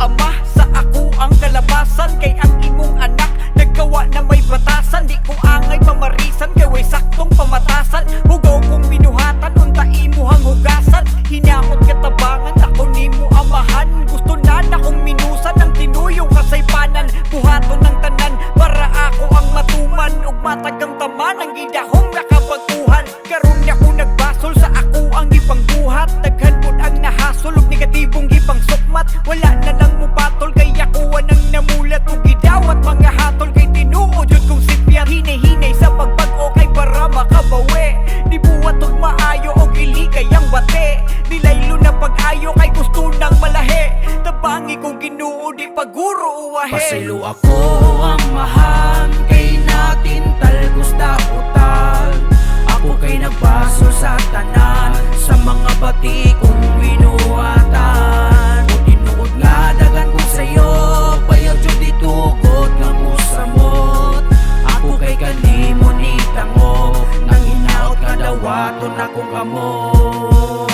ama sa ako ang kalabasan. Kay ang imong anak naggawa na may batasan. Di ko angay pamarisan kay way saktong pamatasan. Hugaw kong binuhatan unta imuhang hugasan. Hinaot katabangan ako nimo amahan. Gusto na akong minusan ang tinuyong kasaypanan. Buhaton ng tanan para ako ang matuman. Ug matagang taman ang gidahong nakabaguhan. Karon na ko nagbasol sa ako ang ipangbuhat. Daghan pud ang nahasol ug negatibong gipang sukmat. Wala na lang mo patol kay ako nang namulat. Ug gidawat mga hatol kay tinuod jud kong sipyat. Hinay-hinay sa pagbag-o kay para makabawi. Di buwat og maayo og ili kayang bate. Nilaylo na pag-ayo kay gusto nang malahi. Tabangi kong Ginoo di paguro uwahe. Pasaylo ako ang mahan kay natin talgos daotal. Ako kay nagbaso sa tanan sa mga bati kong winuhatan. O tinuod nga dagan ko sa'yo payag jud ditugot nga musamot. Ako kay kanimo ni tango nang hinaot ka dawaton akong kamot.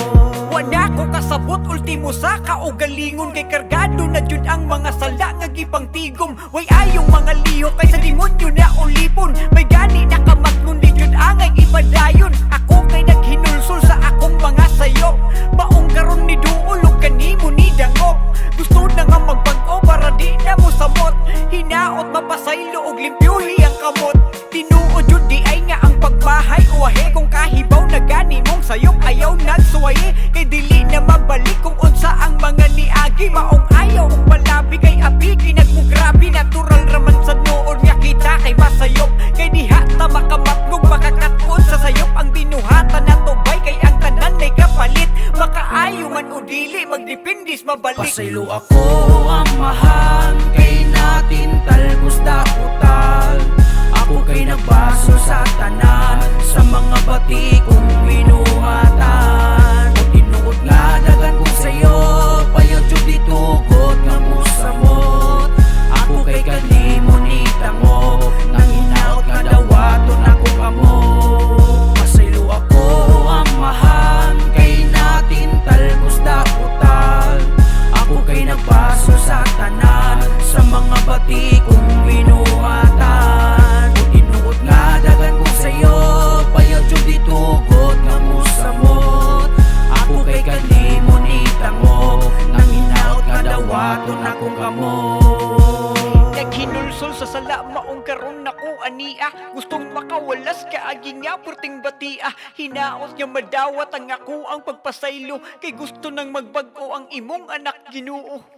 Wala ko kasabot ultimo sa kaugalingon. Kay kargado na jud ang mga sala nga gipang tigom. Way ayong mga liho kay sa demonyo na ulipon. May gani na kamatngon di jud angay ipadayon. Ako kay naghinulsol sa akong mga sayop. Maong karon ni duol ug kanimo ni dangop. Gusto na nga magbag-o para di na mo samot. Hinaot mapasaylo og limpyuhi ang kamot. Tinuod jud di ay nga ang pagbahay uwahe. Kung kahibaw na gani mong sayop ayaw nagsuwaye. Kay dili na mabalik kung unsa ang mga niagi. Maong ayaw og palabi kay apigi nagmugrabi. Natural raman sa noon nga kita kay masayop. Kay diha ta makamatngog makakaton sa sayop. Ang binuhatan na tubay kay ang tanan ay kapalit. Makaayo man o dili magdependis mabalik. Pasaylo ako ang mahan kay natin talgos daotal. Ako kay nagbaso sa tanan sa mga bati kong winuhatan. O tinuod nga dagan ko sa'yo payag jud ditugot nga musamot. Ako kay kanimo ni tango nang hinaot nga dawaton akong kamot. Pasaylo ako ang mahan kay natin talgos daotal. Ako kay nagbaso sa tanan sa mga bati kong winuhatan. O tinuod nga dagan ko sa'yo payag jud ditugot nga musamot. Ako kay kanimo ni tango nang hinaot nga dawaton akong kamot. Naghinulsol sa sala maong karon nako ania. Gustong makawalas kaagi nga purting batia. Hinaot nga madawat ang ako ang pagpasaylo. Kay gusto nang magbag-o ang imong anak Ginoo.